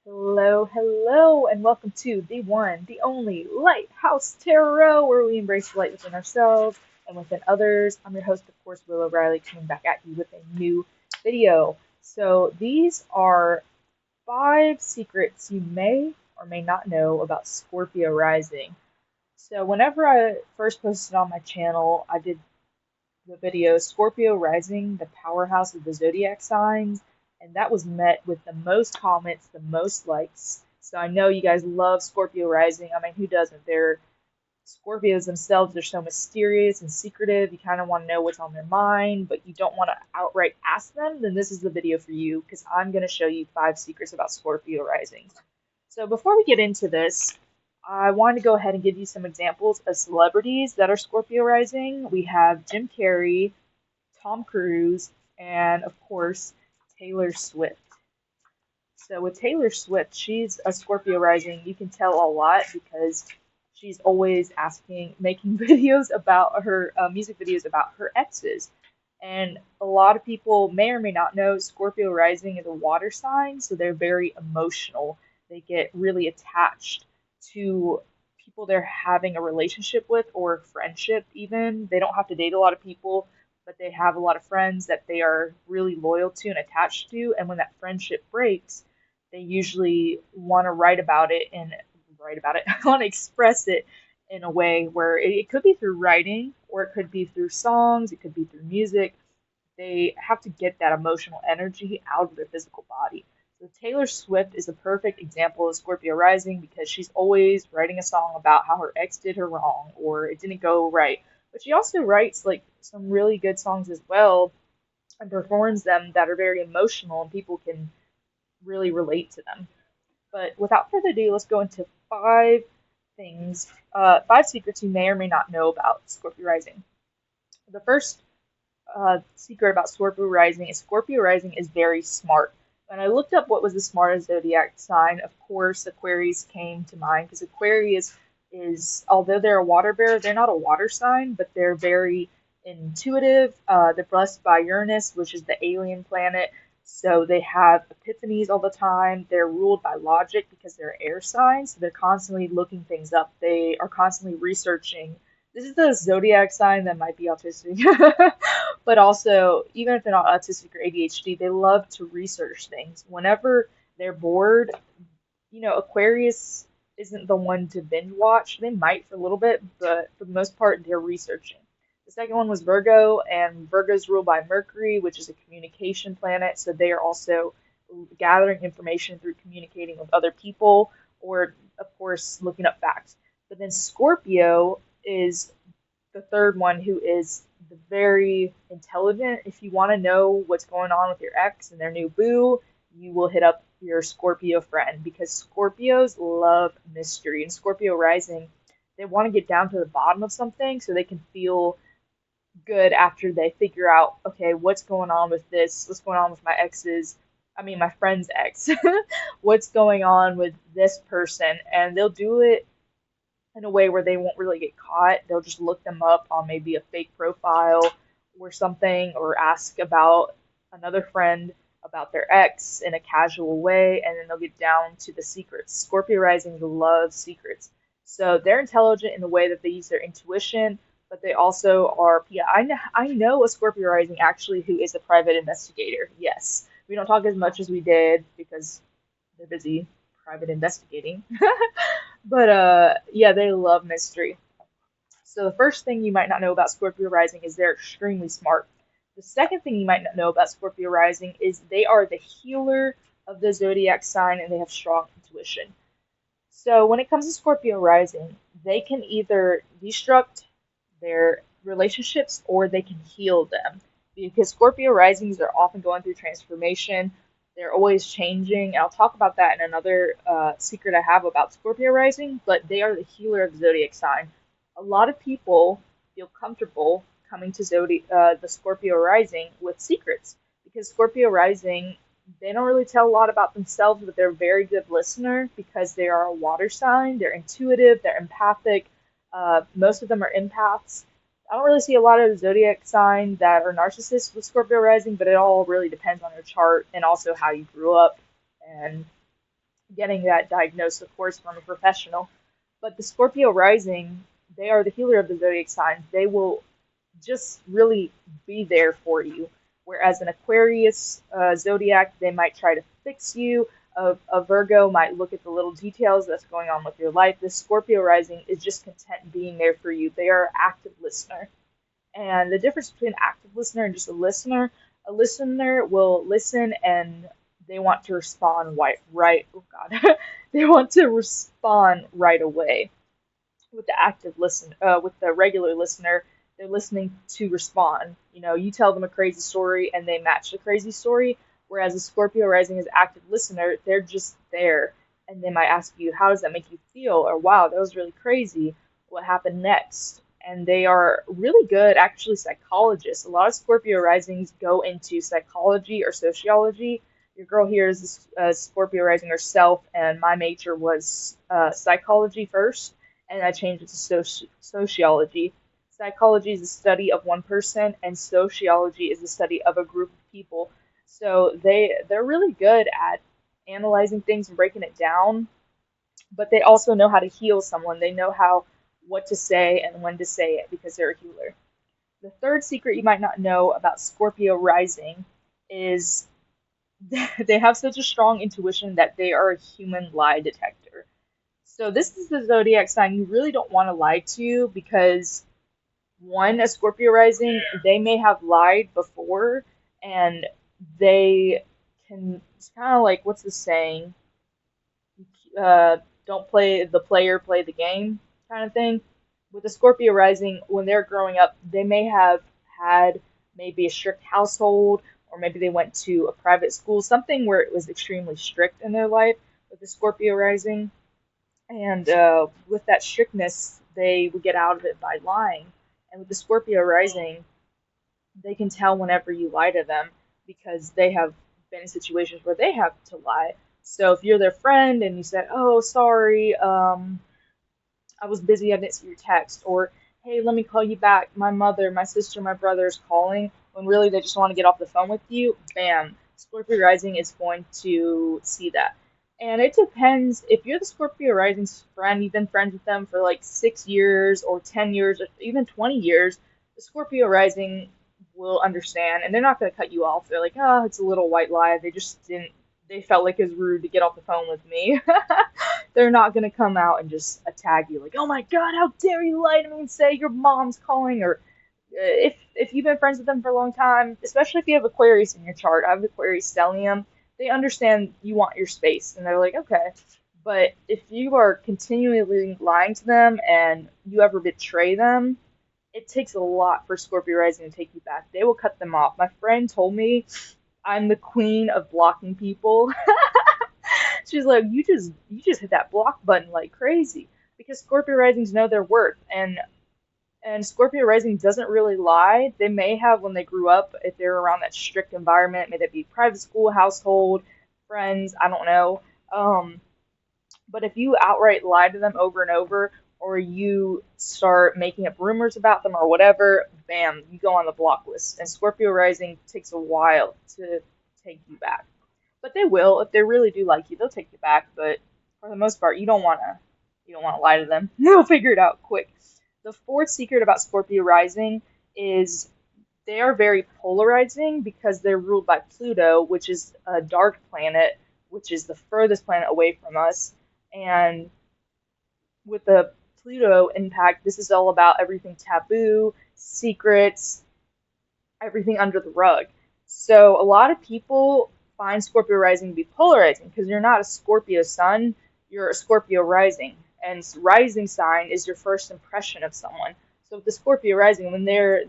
Hello, hello, and welcome to the one, the only Lighthouse Tarot, where we embrace the light within ourselves and within others. I'm your host, of course, Willow Riley, coming back at you with a new video. So these are 5 secrets you may or may not know about Scorpio Rising. So whenever I first posted on my channel, I did the video Scorpio Rising, the powerhouse of the zodiac signs, and that was met with the most comments, the most likes. So I know you guys love Scorpio Rising. I mean, who doesn't? They're Scorpios themselves, they're so mysterious and secretive. You kind of want to know what's on their mind, but you don't want to outright ask them. Then this is the video for you because I'm going to show you 5 secrets about Scorpio Rising. So before we get into this, I wanted to go ahead and give you some examples of celebrities that are Scorpio rising. We have Jim Carrey, Tom Cruise, and of course, Taylor Swift. So with Taylor Swift, she's a Scorpio rising. You can tell a lot because she's always making videos about her music videos about her exes. And a lot of people may or may not know Scorpio rising is a water sign, so they're very emotional. They get really attached to people they're having a relationship with or friendship even. They don't have to date a lot of people, but they have a lot of friends that they are really loyal to and attached to. And when that friendship breaks, they usually want to write about it and want to express it in a way where it could be through writing or it could be through songs, it could be through music. They have to get that emotional energy out of their physical body. So Taylor Swift is a perfect example of Scorpio rising because she's always writing a song about how her ex did her wrong or it didn't go right. But she also writes like some really good songs as well and performs them that are very emotional and people can really relate to them. But without further ado, let's go into 5 secrets you may or may not know about Scorpio rising. The first secret about Scorpio rising is very smart. When I looked up what was the smartest zodiac sign, of course, Aquarius came to mind because Aquarius is, although they're a water bearer, they're not a water sign, but they're very intuitive. They're blessed by Uranus, which is the alien planet. So they have epiphanies all the time. They're ruled by logic because they're air signs. So they're constantly looking things up. They are constantly researching. This is the zodiac sign that might be autistic. But also, even if they're not autistic or ADHD, they love to research things. Whenever they're bored, Aquarius isn't the one to binge watch. They might for a little bit, but for the most part, they're researching. The second one was Virgo, and Virgo's ruled by Mercury, which is a communication planet. So they are also gathering information through communicating with other people, or, of course, looking up facts. But then Scorpio is the third one, who is the very intelligent. If you want to know what's going on with your ex and their new boo, you will hit up your Scorpio friend because Scorpios love mystery. And Scorpio rising, they want to get down to the bottom of something so they can feel good after they figure out, okay, what's going on with this? What's going on with my friend's ex? What's going on with this person? And they'll do it in a way where they won't really get caught. They'll just look them up on maybe a fake profile or something, or ask about another friend about their ex in a casual way, and then they'll get down to the secrets. Scorpio rising love secrets. So they're intelligent in the way that they use their intuition, but they also are, yeah, I know a Scorpio rising actually who is a private investigator. Yes. We don't talk as much as we did because they're busy private investigating. But yeah, they love mystery. So the first thing you might not know about Scorpio rising is they're extremely smart. The second thing you might not know about Scorpio rising is they are the healer of the zodiac sign and they have strong intuition. So when it comes to Scorpio rising, they can either destruct their relationships or they can heal them. Because Scorpio risings are often going through transformation. They're always changing. And I'll talk about that in another secret I have about Scorpio rising, but they are the healer of the zodiac sign. A lot of people feel comfortable coming to the Scorpio rising with secrets because Scorpio rising, they don't really tell a lot about themselves, but they're a very good listener because they are a water sign. They're intuitive, they're empathic. Most of them are empaths. I don't really see a lot of zodiac signs that are narcissists with Scorpio rising, but it all really depends on your chart and also how you grew up and getting that diagnosed, of course, from a professional. But the Scorpio rising, they are the healer of the zodiac signs. They will just really be there for you. Whereas an Aquarius zodiac, they might try to fix you. A Virgo might look at the little details that's going on with your life. The Scorpio rising is just content being there for you. They are an active listener. And the difference between an active listener and just a listener will listen and they want to respond oh God, they want to respond right away. With the with the regular listener, they're listening to respond. You know, you tell them a crazy story and they match the crazy story. Whereas a Scorpio rising is active listener, they're just there and they might ask you, how does that make you feel? Or wow, that was really crazy. What happened next? And they are really good, actually, psychologists. A lot of Scorpio risings go into psychology or sociology. Your girl here is a Scorpio rising herself, and my major was psychology first, and I changed it to sociology. Psychology is the study of one person, and sociology is the study of a group of people. So they're really good at analyzing things and breaking it down, but they also know how to heal someone. They know how what to say and when to say it because they're a healer. The third secret you might not know about Scorpio rising is they have such a strong intuition that they are a human lie detector. So this is the zodiac sign you really don't want to lie to because one, a Scorpio rising, they may have lied before and they can, it's kind of like, what's the saying? Don't play the player, play the game kind of thing. With the Scorpio rising, when they're growing up, they may have had maybe a strict household, or maybe they went to a private school, something where it was extremely strict in their life with the Scorpio rising. And with that strictness, they would get out of it by lying. And with the Scorpio rising, they can tell whenever you lie to them because they have been in situations where they have to lie. So if you're their friend and you said, "Oh, sorry, I was busy, I didn't see your text," or "Hey, let me call you back. My mother, my sister, my brother is calling," when really they just want to get off the phone with you, bam, Scorpio Rising is going to see that. And it depends if you're the Scorpio Rising's friend, you've been friends with them for like 6 years or 10 years or even 20 years, the Scorpio Rising will understand and they're not going to cut you off. They're like, oh, it's a little white lie. They just didn't, they felt like it was rude to get off the phone with me. They're not going to come out and just attack you like, oh my God, how dare you lie to me and say your mom's calling, or if you've been friends with them for a long time, especially if you have Aquarius in your chart. I have Aquarius stellium. They understand you want your space, and they're like, okay. But if you are continually lying to them and you ever betray them, it takes a lot for Scorpio Rising to take you back. They will cut them off. My friend told me I'm the queen of blocking people. She's like, you just hit that block button like crazy because Scorpio Risings know their worth, and Scorpio Rising doesn't really lie. They may have when they grew up, if they're around that strict environment, may that be private school, household, friends, I don't know. But if you outright lie to them over and over, or you start making up rumors about them or whatever, bam, you go on the block list. And Scorpio Rising takes a while to take you back. But they will, if they really do like you, they'll take you back. But for the most part, you don't wanna lie to them. They'll figure it out quick. The fourth secret about Scorpio Rising is they are very polarizing because they're ruled by Pluto, which is a dark planet, which is the furthest planet away from us. And with the Pluto impact, this is all about everything taboo, secrets, everything under the rug. So a lot of people find Scorpio rising to be polarizing because you're not a Scorpio sun, you're a Scorpio rising. And rising sign is your first impression of someone. So with the Scorpio rising, when they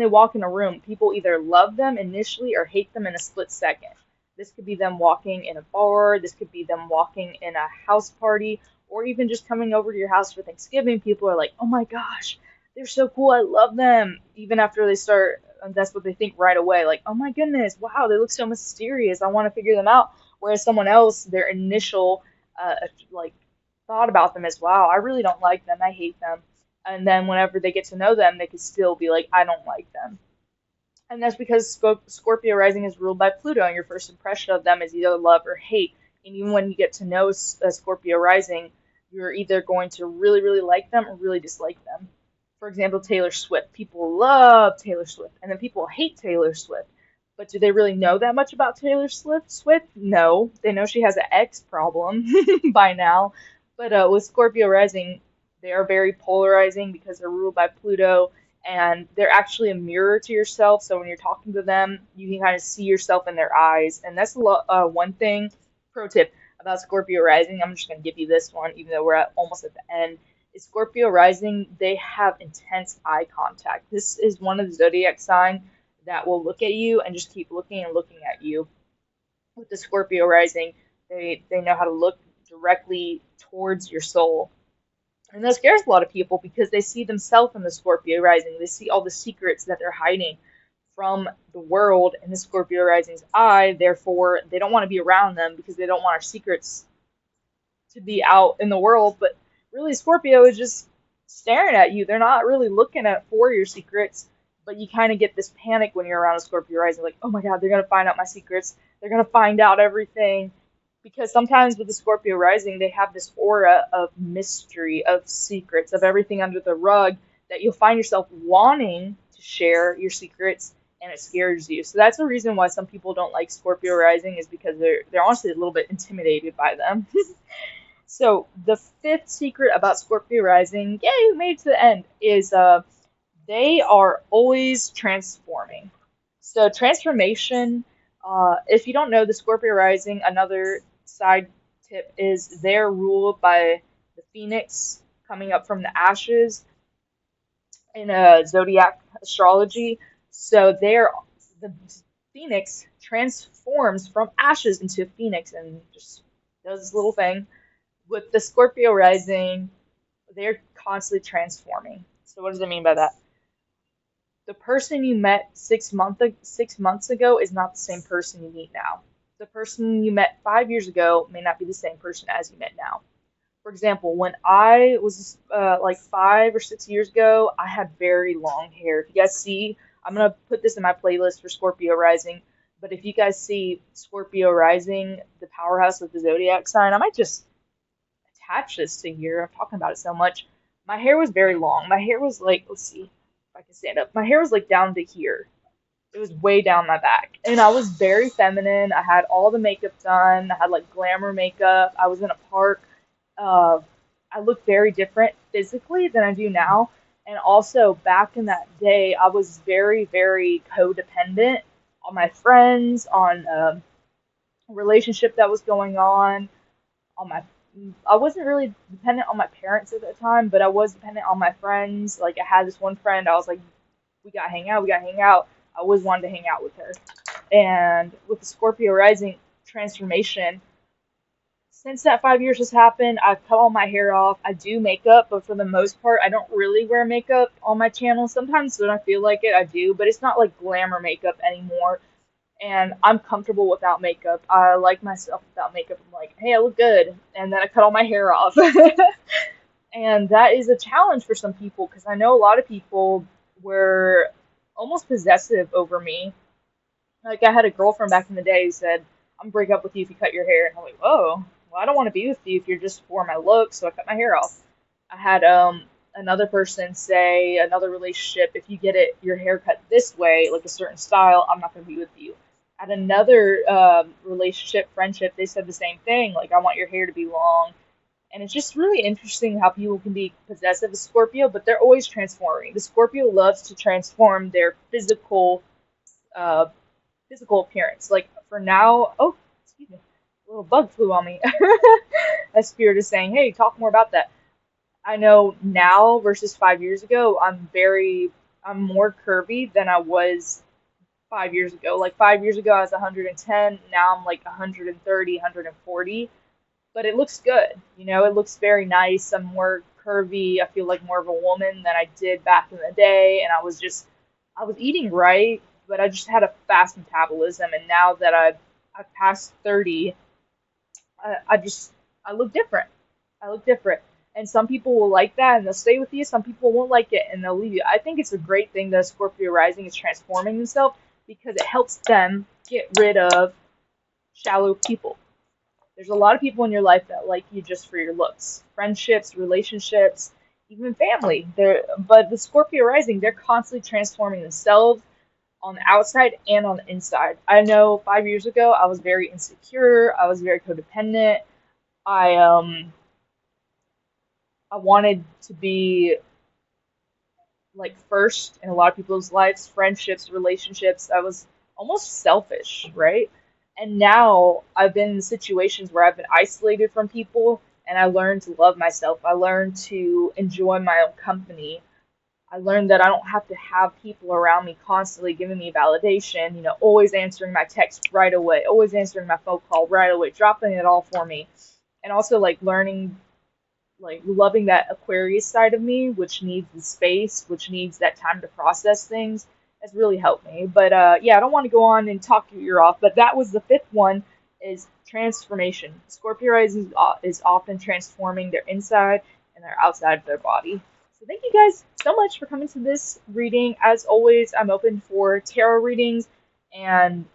walk in a room, people either love them initially or hate them in a split second. This could be them walking in a bar, this could be them walking in a house party, or even just coming over to your house for Thanksgiving. People are like, oh my gosh, they're so cool, I love them. Even after they start, that's what they think right away. Like, oh my goodness, wow, they look so mysterious, I want to figure them out. Whereas someone else, their initial like thought about them is, wow, I really don't like them, I hate them. And then whenever they get to know them, they can still be like, I don't like them. And that's because Scorpio rising is ruled by Pluto, and your first impression of them is either love or hate. And even when you get to know a Scorpio rising, you're either going to really, really like them or really dislike them. For example, Taylor Swift. People love Taylor Swift, and then people hate Taylor Swift. But do they really know that much about Taylor Swift? No. They know she has an ex problem by now. But with Scorpio rising, they are very polarizing because they're ruled by Pluto, and they're actually a mirror to yourself. So when you're talking to them, you can kind of see yourself in their eyes, and that's one thing. Pro tip about Scorpio rising. I'm just gonna give you this one, even though we're almost at the end. Is Scorpio rising? They have intense eye contact. This is one of the zodiac signs that will look at you and just keep looking and looking at you. With the Scorpio rising, they know how to look directly towards your soul. And that scares a lot of people because they see themselves in the Scorpio rising. They see all the secrets that they're hiding from the world in the Scorpio rising's eye. Therefore, they don't want to be around them because they don't want our secrets to be out in the world. But really, Scorpio is just staring at you. They're not really looking at for your secrets. But you kind of get this panic when you're around a Scorpio rising, like, oh my God, they're going to find out my secrets. They're going to find out everything. Because sometimes with the Scorpio rising, they have this aura of mystery, of secrets, of everything under the rug that you'll find yourself wanting to share your secrets, and it scares you. So that's the reason why some people don't like Scorpio rising, is because they're honestly a little bit intimidated by them. So the fifth secret about Scorpio rising, yay, we made it to the end, is they are always transforming. So transformation, if you don't know the Scorpio rising, another side tip is they're ruled by the phoenix coming up from the ashes in zodiac astrology. So the phoenix transforms from ashes into a phoenix and just does this little thing. With the Scorpio rising, they're constantly transforming. So what does it mean by that? The person you met 6 months ago is not the same person you meet now. The person you met 5 years ago may not be the same person as you met now. For example, when I was like 5 or 6 years ago, I had very long hair. If you guys see, I'm going to put this in my playlist for Scorpio rising. But if you guys see Scorpio rising, the powerhouse of the zodiac sign, I might just attach this to here. I'm talking about it so much. My hair was very long. My hair was like, let's see if I can stand up. My hair was like down to here. It was way down my back. And I was very feminine. I had all the makeup done. I had like glamour makeup. I was in a park. I looked very different physically than I do now. And also, back in that day, I was very, very codependent on my friends, on a relationship that was going on my. I wasn't really dependent on my parents at that time, but I was dependent on my friends. Like, I had this one friend, I was like, we gotta hang out, we gotta hang out. I always wanted to hang out with her. And with the Scorpio rising transformation, since that 5 years has happened, I've cut all my hair off. I do makeup, but for the most part, I don't really wear makeup on my channel. Sometimes when I feel like it, I do, but it's not like glamour makeup anymore. And I'm comfortable without makeup. I like myself without makeup. I'm like, hey, I look good. And then I cut all my hair off. And that is a challenge for some people because I know a lot of people were almost possessive over me. Like, I had a girlfriend back in the day who said, I'm gonna break up with you if you cut your hair. And I'm like, whoa, well, I don't want to be with you if you're just for my look, so I cut my hair off. I had another person say, another relationship, if you get your hair cut this way, like a certain style, I'm not gonna be with you. At another relationship, friendship, they said the same thing, like, I want your hair to be long. And it's just really interesting how people can be possessive of Scorpio, but they're always transforming. The Scorpio loves to transform their uh, physical appearance. Like, for now, oh, excuse me, a little bug flew on me. A spirit is saying, hey, talk more about that. I know now versus 5 years ago, I'm more curvy than I was 5 years ago. Like, 5 years ago, I was 110. Now I'm like 130, 140. But it looks good. You know, it looks very nice. I'm more curvy. I feel like more of a woman than I did back in the day. And I was eating right, but I just had a fast metabolism. And now that I've passed 30, I look different. I look different. And some people will like that and they'll stay with you. Some people won't like it and they'll leave you. I think it's a great thing that Scorpio Rising is transforming themselves because it helps them get rid of shallow people. There's a lot of people in your life that like you just for your looks. Friendships, relationships, even family. But the Scorpio Rising, they're constantly transforming themselves on the outside and on the inside. I know 5 years ago I was very insecure, I was very codependent. I I wanted to be like first in a lot of people's lives, friendships, relationships. I was almost selfish, right? And now I've been in situations where I've been isolated from people and I learned to love myself. I learned to enjoy my own company. I learned that I don't have to have people around me constantly giving me validation, always answering my text right away, always answering my phone call right away, dropping it all for me. And also like learning, like loving that Aquarius side of me, which needs the space, which needs that time to process things, has really helped me. But yeah, I don't want to go on and talk your ear off, but that was the fifth one, is transformation. Scorpio rising is often transforming their inside and their outside of their body. So thank you guys so much for coming to this reading. As always, I'm open for tarot readings and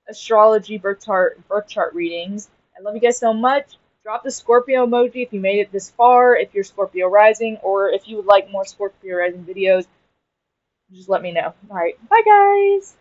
astrology birth chart readings. I love you guys so much. Drop the Scorpio emoji if you made it this far, if you're Scorpio rising, or if you would like more Scorpio rising videos, just let me know. Alright, bye guys!